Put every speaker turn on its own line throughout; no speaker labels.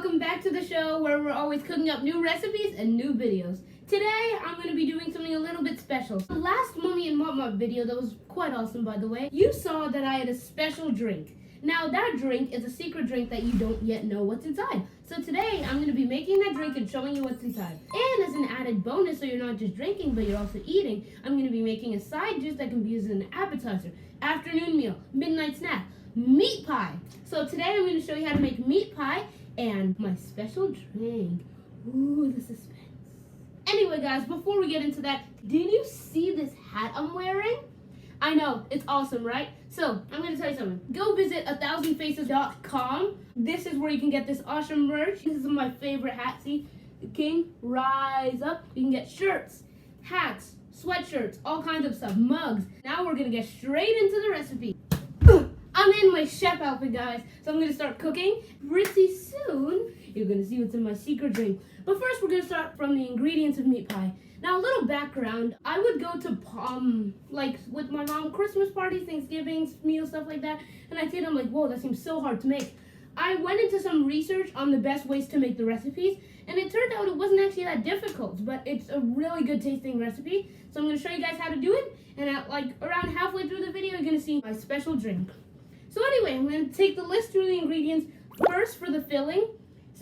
welcome back to the show where we're always cooking up new recipes and new videos. Today, I'm going to be doing something a little bit special. The last Mommy and Mama video, that was quite awesome by the way, you saw that I had a special drink. Now that drink is a secret drink that you don't yet know what's inside. So today, I'm going to be making that drink and showing you what's inside. And as an added bonus, so you're not just drinking, but you're also eating, I'm going to be making a side dish that can be used as an appetizer, afternoon meal, midnight snack, meat pie. So today, I'm going to show you how to make meat pie and my special drink. Ooh, the suspense. Anyway, guys, before we get into that, did you see this hat I'm wearing? I know, it's awesome, right? So, I'm going to tell you something. Go visit 1000faces.com. This is where you can get this awesome merch. This is my favorite hat. See, the king, rise up. You can get shirts, hats, sweatshirts, all kinds of stuff, mugs. Now we're going to get straight into the recipe. I'm in my chef outfit, guys, so I'm going to start cooking. Pretty soon, you're going to see what's in my secret drink. But first, we're going to start from the ingredients of meat pie. Now, a little background. I would go to, like, with my mom, Christmas parties, Thanksgivings, meals, stuff like that. And I did, I'm like, whoa, that seems so hard to make. I went into some research on the best ways to make the recipes. And it turned out it wasn't actually that difficult. But it's a really good tasting recipe. So I'm going to show you guys how to do it. And at, like, around halfway through the video, you're going to see my special drink. So anyway, I'm going to take the list through the ingredients. First for the filling,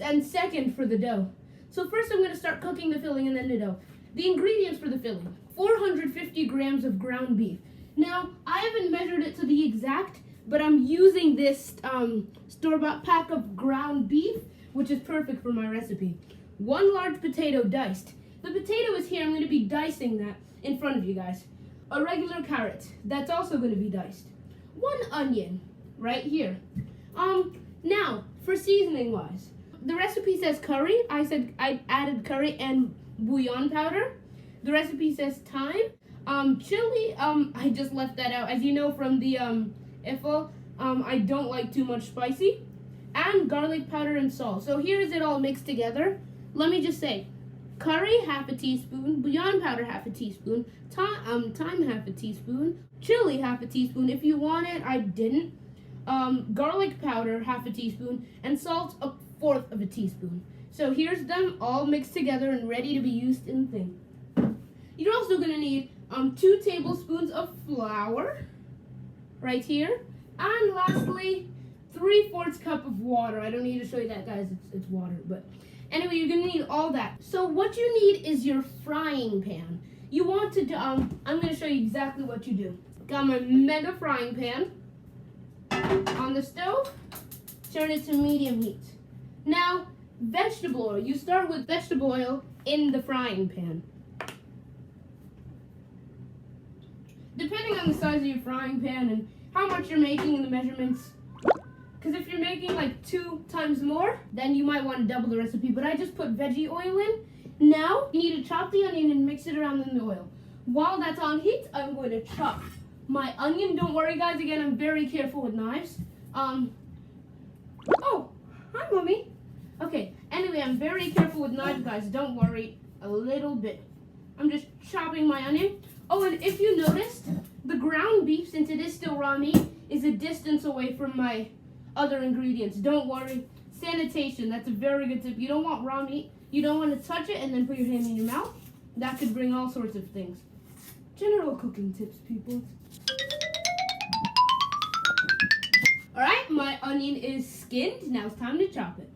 and second for the dough. So first I'm going to start cooking the filling and then the dough. The ingredients for the filling: 450 grams of ground beef. Now, I haven't measured it to the exact, but I'm using this store-bought pack of ground beef, which is perfect for my recipe. 1 large potato diced. The potato is here. I'm going to be dicing that in front of you guys. A regular carrot. That's also going to be diced. 1 onion. Right here. Now, for seasoning wise, the recipe says curry. I added curry and bouillon powder. The recipe says thyme. Chili, I just left that out. As you know from the F.E.F.E, I don't like too much spicy. And garlic powder and salt. So here's it all mixed together. Let me just say, curry, half a teaspoon, bouillon powder, half a teaspoon, thyme, half a teaspoon, chili, half a teaspoon. If you want it, I didn't. Garlic powder, half a teaspoon, and salt, 1/4 of a teaspoon. So here's them all mixed together and ready to be used in the thing. You're also going to need 2 tablespoons of flour, right here, and lastly, 3/4 cup of water. I don't need to show you that, guys, it's water, but anyway, you're going to need all that. So what you need is your frying pan. You want to, I'm going to show you exactly what you do. Got my mega frying pan on the stove, turn it to medium heat. Now, vegetable oil. You start with vegetable oil in the frying pan. Depending on the size of your frying pan and how much you're making and the measurements, because if you're making like 2 times more, then you might want to double the recipe, but I just put veggie oil in. Now, you need to chop the onion and mix it around in the oil. While that's on heat, I'm going to chop my onion. Don't worry, guys. Again, I'm very careful with knives. Oh, hi, Mommy. Okay, anyway, I'm very careful with knives, guys. Don't worry, a little bit. I'm just chopping my onion. Oh, and if you noticed, the ground beef, since it is still raw meat, is a distance away from my other ingredients. Don't worry. Sanitation, that's a very good tip. You don't want raw meat. You don't want to touch it and then put your hand in your mouth. That could bring all sorts of things. General cooking tips, people. Alright, my onion is skinned. Now it's time to chop it.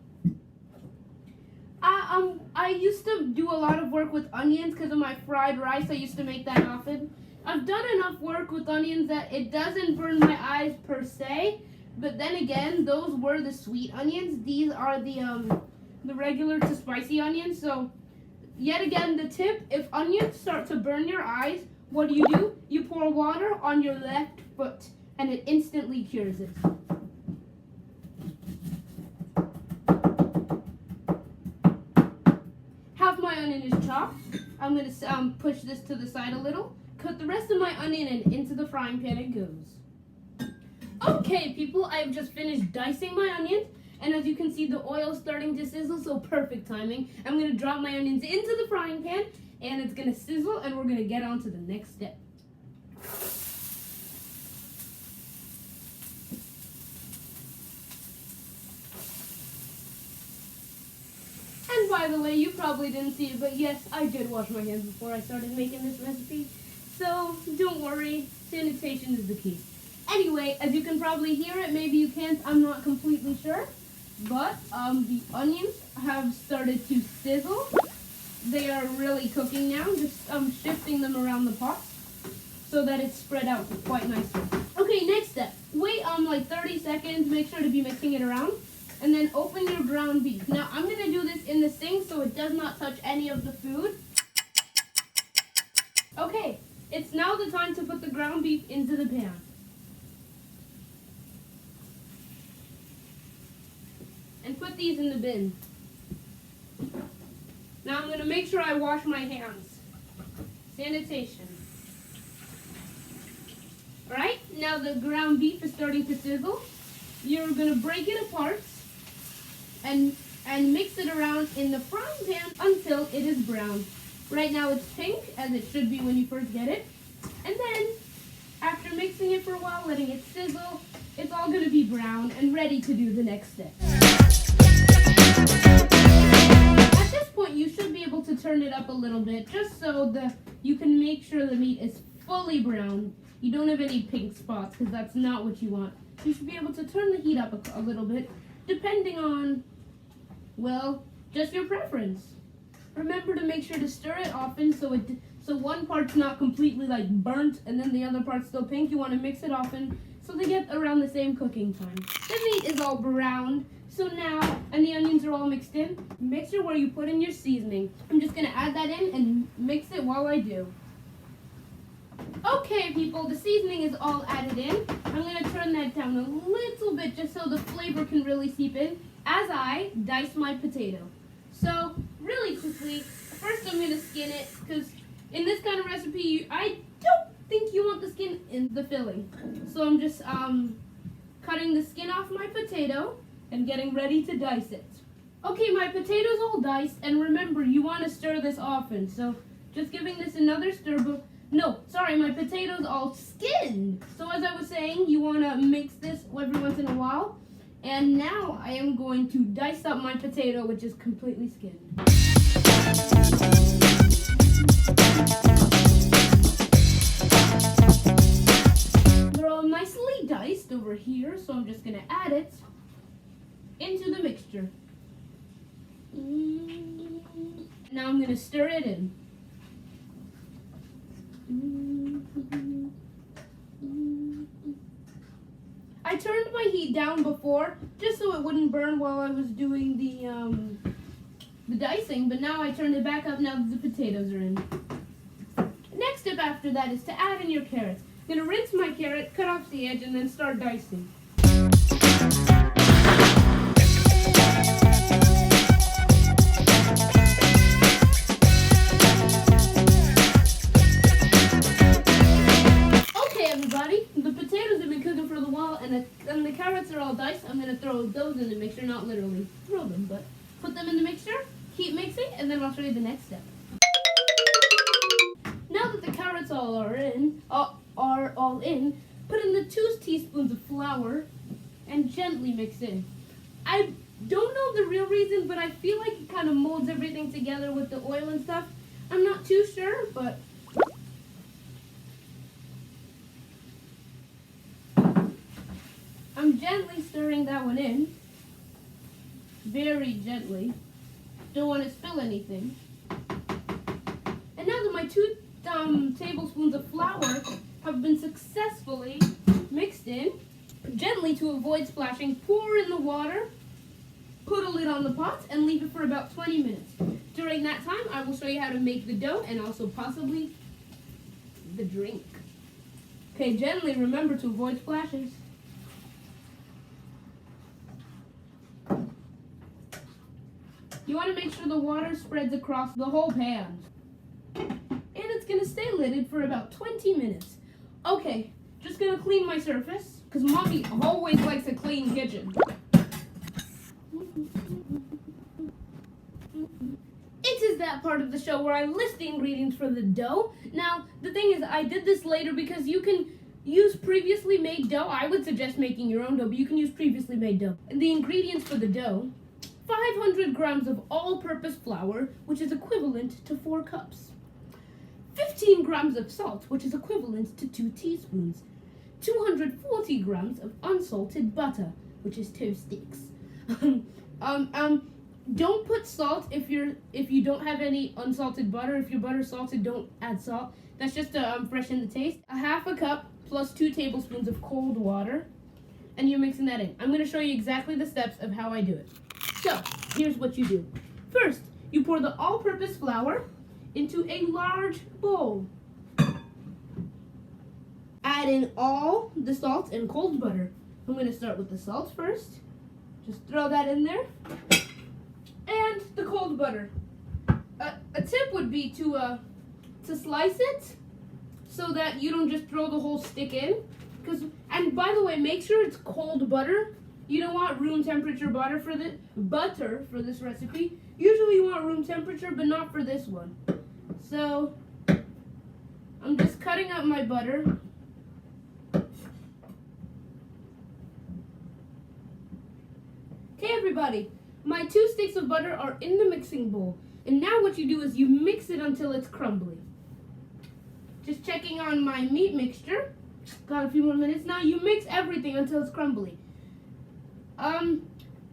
I used to do a lot of work with onions because of my fried rice. I used to make that often. I've done enough work with onions that it doesn't burn my eyes per se. But then again, those were the sweet onions. These are the regular to spicy onions. So, yet again, the tip, if onions start to burn your eyes, what do? You pour water on your left foot, and it instantly cures it. Half my onion is chopped. I'm going to push this to the side a little. Cut the rest of my onion and into the frying pan it goes. Okay, people, I've just finished dicing my onions. And as you can see, the oil's starting to sizzle, so perfect timing. I'm going to drop my onions into the frying pan, and it's going to sizzle, and we're going to get on to the next step. by the way, you probably didn't see it, but yes, I did wash my hands before I started making this recipe. So don't worry, sanitation is the key. Anyway, as you can probably hear it, maybe you can't, I'm not completely sure. But the onions have started to sizzle. They are really cooking now, just shifting them around the pot so that it's spread out quite nicely. Okay, next step. Wait like 30 seconds, make sure to be mixing it around, and then open your ground beef. Now I'm gonna do this in the sink so it does not touch any of the food. Okay, it's now the time to put the ground beef into the pan. And put these in the bin. Now I'm going to make sure I wash my hands. Sanitation. Alright, now the ground beef is starting to sizzle. You're going to break it apart and mix it around in the frying pan until it is brown. Right now it's pink, as it should be when you first get it. And then, after mixing it for a while, letting it sizzle, it's all going to be brown and ready to do the next step. At this point, you should be able to turn it up a little bit, just so you can make sure the meat is fully brown. You don't have any pink spots, because that's not what you want. You should be able to turn the heat up a little bit, depending on, well, just your preference. Remember to make sure to stir it often so one part's not completely like burnt and then the other part's still pink. You want to mix it often so they get around the same cooking time. The meat is all browned, so now, and the onions are all mixed in. Make sure where you put in your seasoning. I'm just going to add that in and mix it while I do. Okay, people, the seasoning is all added in. I'm going to turn that down a little bit just so the flavor can really seep in as I dice my potato. So, really quickly, first I'm going to skin it, because in this kind of recipe, I don't think you want the skin in the filling. So I'm just cutting the skin off my potato and getting ready to dice it. Okay, my potato's all diced, and remember, you want to stir this often. So just giving this another stir, no, sorry, my potato's all skinned. So as I was saying, you want to mix this every once in a while. And now I am going to dice up my potato, which is completely skinned. They're all nicely diced over here, so I'm just going to add it into the mixture. Now I'm going to stir it in. I turned my heat down before, just so it wouldn't burn while I was doing the dicing, but now I turned it back up now that the potatoes are in. Next step after that is to add in your carrots. I'm going to rinse my carrot, cut off the edge, and then start dicing. And the carrots are all diced. I'm going to throw those in the mixture, not literally throw them, but put them in the mixture, keep mixing, and then I'll show you the next step. Now that the carrots are all in, put in the 2 teaspoons of flour and gently mix in. I don't know the real reason, but I feel like it kind of molds everything together with the oil and stuff. I'm not too sure, but I'm gently stirring that one in, very gently. Don't want to spill anything. And now that my 2 tablespoons of flour have been successfully mixed in, gently to avoid splashing, pour in the water, put a lid on the pot, and leave it for about 20 minutes. During that time, I will show you how to make the dough and also possibly the drink. Okay, gently remember to avoid splashes. You want to make sure the water spreads across the whole pan. And it's going to stay lidded for about 20 minutes. Okay, just going to clean my surface, because Mommy always likes a clean kitchen. It is that part of the show where I list the ingredients for the dough. Now, the thing is, I did this later because you can use previously made dough. I would suggest making your own dough, but you can use previously made dough. And the ingredients for the dough: 500 grams of all-purpose flour, which is equivalent to 4 cups. 15 grams of salt, which is equivalent to 2 teaspoons. 240 grams of unsalted butter, which is 2 sticks. Don't put salt if you don't have any unsalted butter. If your butter's salted, don't add salt. That's just to freshen the taste. A half a cup plus 2 tablespoons of cold water, and you're mixing that in. I'm going to show you exactly the steps of how I do it. So, here's what you do. First, you pour the all-purpose flour into a large bowl. Add in all the salt and cold butter. I'm going to start with the salt first. Just throw that in there. And the cold butter. A tip would be to slice it so that you don't just throw the whole stick in. And by the way, make sure it's cold butter. You don't want room temperature butter for this recipe. Usually you want room temperature, but not for this one. So I'm just cutting up my butter. Okay, everybody. My 2 sticks of butter are in the mixing bowl. And now what you do is you mix it until it's crumbly. Just checking on my meat mixture. Got a few more minutes now. You mix everything until it's crumbly.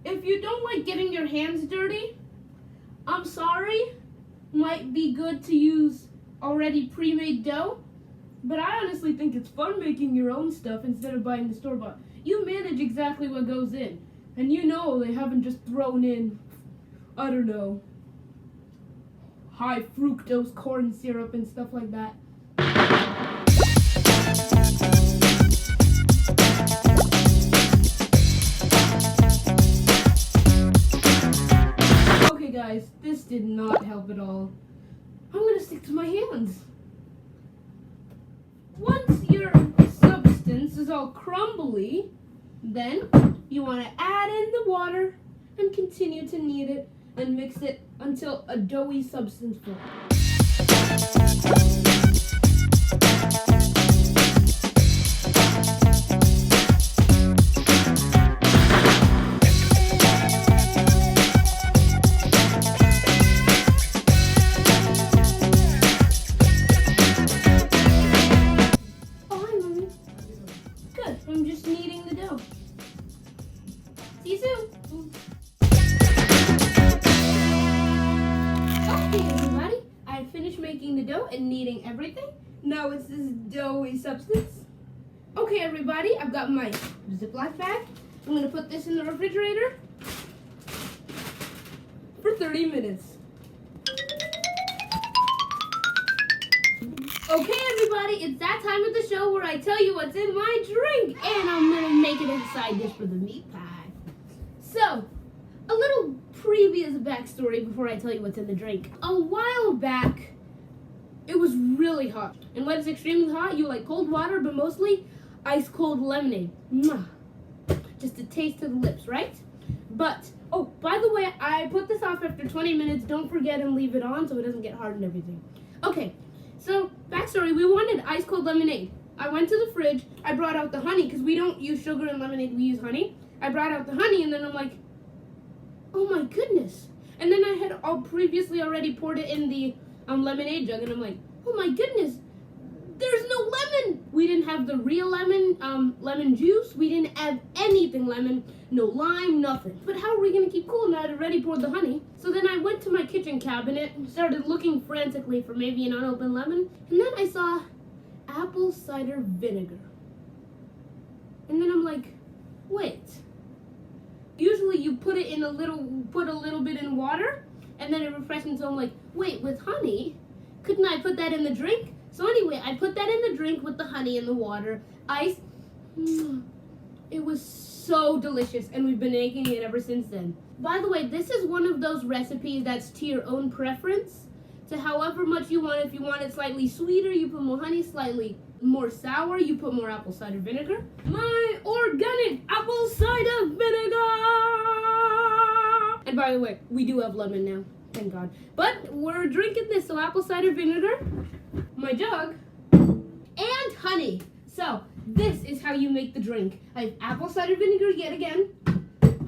If you don't like getting your hands dirty, I'm sorry. Might be good to use already pre-made dough. But I honestly think it's fun making your own stuff instead of buying the store-bought. You manage exactly what goes in. And you know they haven't just thrown in, I don't know, high fructose corn syrup and stuff like that. Okay guys, this did not help at all. I'm gonna stick to my hands. Once your substance is all crumbly, then you want to add in the water and continue to knead it and mix it until a doughy substance forms. Oh, hi, Mommy. Good. I'm just kneading the dough. See you soon. Okay, everybody. I finished making the dough and kneading everything. Now it's this doughy substance. Okay, everybody. I've got my Ziploc bag. I'm going to put this in the refrigerator for 30 minutes. Okay, everybody. It's that time of the show where I tell you what's in my drink. And I'm going to make it a side dish for the meat pie. So, a little previous backstory before I tell you what's in the drink. A while back, it was really hot. And when it's extremely hot, you like cold water, but mostly ice cold lemonade. Mwah. Just a taste to the lips, right? But, oh, by the way, I put this off after 20 minutes. Don't forget and leave it on so it doesn't get hard and everything. Okay, so backstory, we wanted ice cold lemonade. I went to the fridge, I brought out the honey, because we don't use sugar in lemonade, we use honey. I brought out the honey, and then I'm like, oh my goodness. And then I had previously already poured it in the lemonade jug, and I'm like, oh my goodness, there's no lemon. We didn't have the real lemon juice. We didn't have anything lemon, no lime, nothing. But how are we going to keep cool now I'd already poured the honey? So then I went to my kitchen cabinet and started looking frantically for maybe an unopened lemon, and then I saw apple cider vinegar. And then I'm like, wait. Usually you put a little bit in water, and then it refreshes. So I'm like, wait, with honey, couldn't I put that in the drink? So anyway, I put that in the drink with the honey and the water, ice. It was so delicious, and we've been making it ever since then. By the way, this is one of those recipes that's to your own preference, to however much you want. If you want it slightly sweeter, you put more honey, slightly more sour, you put more apple cider vinegar. My organic apple cider vinegar! And by the way, we do have lemon now, thank God. But we're drinking this, so apple cider vinegar, my jug, and honey. So this is how you make the drink. I have apple cider vinegar yet again,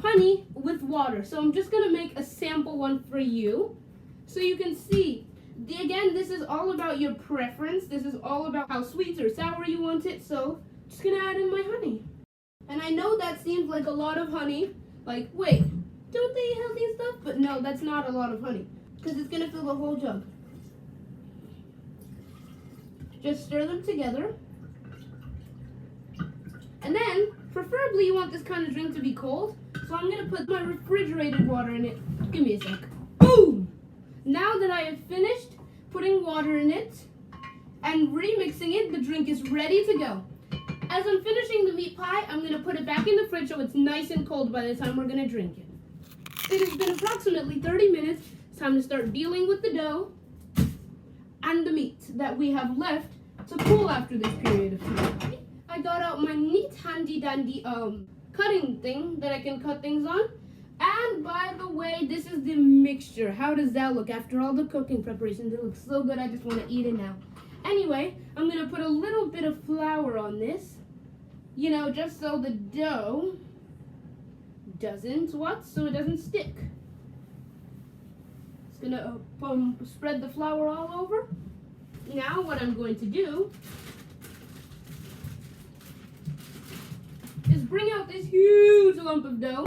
honey with water. water. So I'm just gonna make a sample one for you so you can see. Again, this is all about your preference. This is all about how sweet or sour you want it. So just gonna add in my honey. And I know that seems like a lot of honey. Like, wait, don't they eat healthy and stuff? But no, that's not a lot of honey because it's gonna fill the whole jug. Just stir them together. And then, preferably you want this kind of drink to be cold. So I'm gonna put my refrigerated water in it. Give me a sec. Boom! Now that I have finished putting water in it and remixing it, the drink is ready to go. As I'm finishing the meat pie, I'm gonna put it back in the fridge so it's nice and cold by the time we're gonna drink it. It has been approximately 30 minutes. It's time to start dealing with the dough and the meat that we have left to cool after this period of time. I got out my neat handy dandy cutting thing that I can cut things on. And by the way, this is the mixture. How does that look after all the cooking preparations? It looks so good, I just want to eat it now. Anyway, I'm going to put a little bit of flour on this. You know, just so the dough doesn't so it doesn't stick. Just going to spread the flour all over. Now what I'm going to do is bring out this huge lump of dough.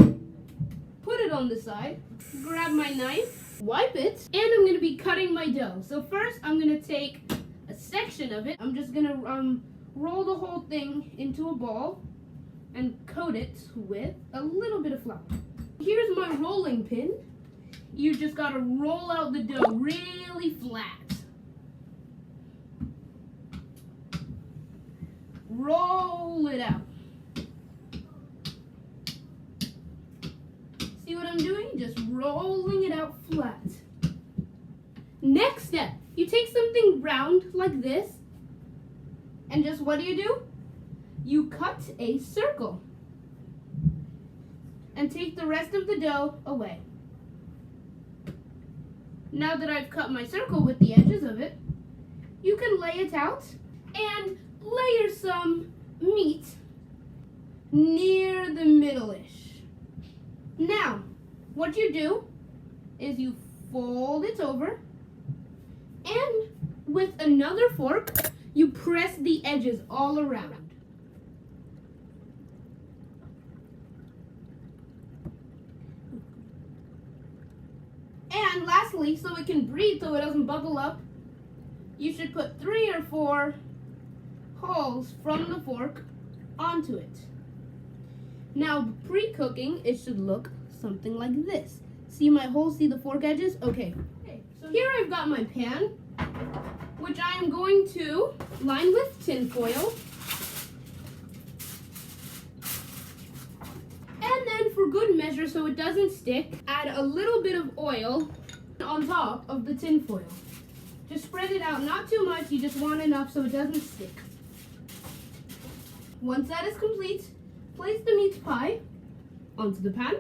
Put it on the side, grab my knife, wipe it, and I'm going to be cutting my dough. So first, I'm going to take a section of it. I'm just going to roll the whole thing into a ball and coat it with a little bit of flour. Here's my rolling pin. You just got to roll out the dough really flat. Roll it out. See what I'm doing? Just rolling it out flat. Next step, you take something round like this, and just what do? You cut a circle. And take the rest of the dough away. Now that I've cut my circle with the edges of it, you can lay it out and layer some meat near the middle-ish. Now, what you do is you fold it over, and with another fork, you press the edges all around. And lastly, so it can breathe so it doesn't bubble up, you should put 3 or 4 holes from the fork onto it. Now, pre-cooking, it should look something like this. See my holes? See the fork edges? Okay. So here I've got my pan, which I am going to line with tin foil. And then for good measure, so it doesn't stick, add a little bit of oil on top of the tin foil. Just spread it out, not too much, you just want enough so it doesn't stick. Once that is complete, place the meat pie onto the pan,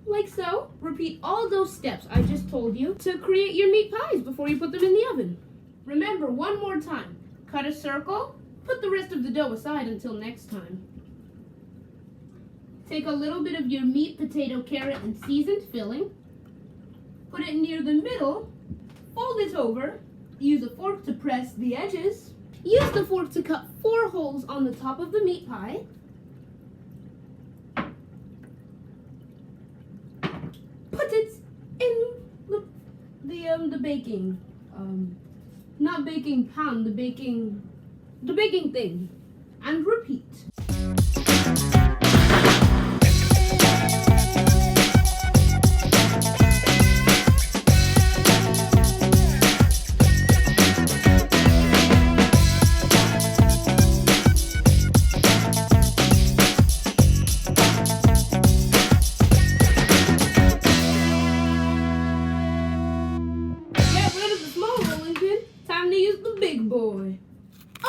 like so. Repeat all those steps I just told you to create your meat pies before you put them in the oven. Remember, one more time, cut a circle, put the rest of the dough aside until next time. Take a little bit of your meat, potato, carrot, and seasoned filling, put it near the middle, fold it over, use a fork to press the edges, use the fork to cut 4 holes on the top of the meat pie, put it in the baking, not baking pan, the baking thing, and repeat.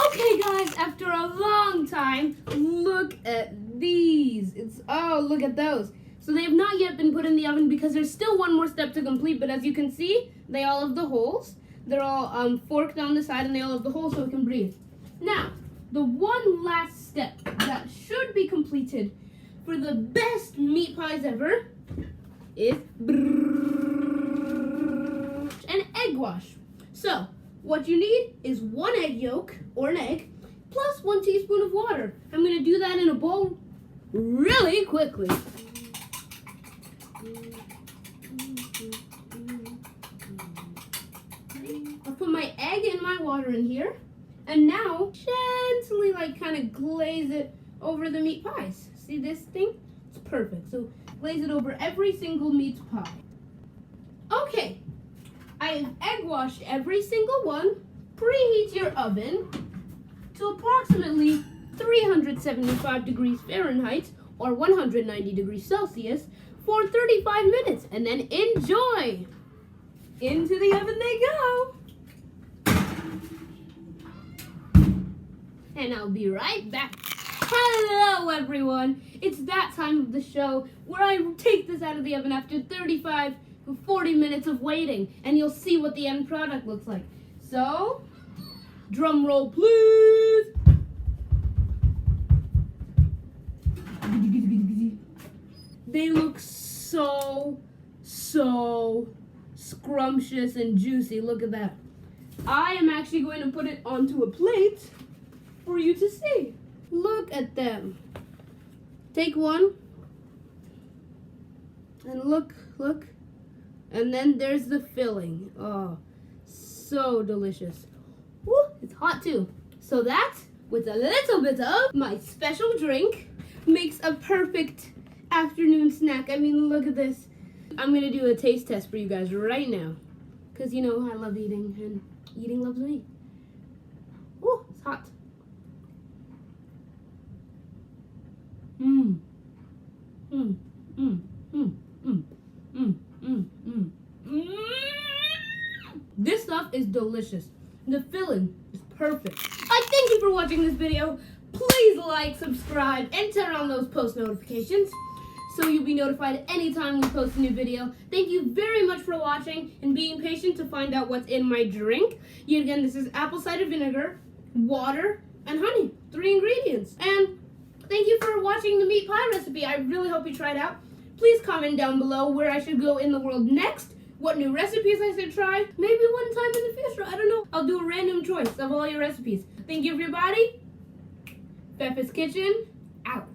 Okay guys, after a long time, look at these. Look at those. So they have not yet been put in the oven because there's still one more step to complete, but as you can see, they all have the holes. They're all forked on the side and they all have the holes so it can breathe. Now, the one last step that should be completed for the best meat pies ever is an egg wash. So, what you need is 1 egg yolk, or an egg, plus 1 teaspoon of water. I'm going to do that in a bowl really quickly. I'll put my egg and my water in here. And now, gently, kind of glaze it over the meat pies. See this thing? It's perfect. So, glaze it over every single meat pie. Okay, I've egg washed every single one. Preheat your oven to approximately 375 degrees Fahrenheit or 190 degrees Celsius for 35 minutes, and then enjoy. Into the oven they go. And I'll be right back. Hello everyone! It's that time of the show where I take this out of the oven after 35 to 40 minutes of waiting, and you'll see what the end product looks like. So, drum roll please! They look so scrumptious and juicy. Look at that. I am actually going to put it onto a plate for you to see. Look at them. Take one. And look. And then there's the filling. Oh, so delicious. Woo, it's hot too. So that, with a little bit of my special drink, makes a perfect afternoon snack. I mean, look at this. I'm going to do a taste test for you guys right now. Because, you know, I love eating, and eating loves me. Oh, it's hot. This stuff is delicious. The filling is perfect. I thank you for watching this video. Please like, subscribe, and turn on those post notifications so you'll be notified anytime we post a new video. Thank you very much for watching and being patient to find out what's in my drink. Yet again, this is apple cider vinegar, water, and honey. 3 ingredients. And thank you for watching the meat pie recipe. I really hope you try it out. Please comment down below where I should go in the world next, what new recipes I should try. Maybe one time in the future, I don't know. I'll do a random choice of all your recipes. Thank you everybody. Fefe's Kitchen, out.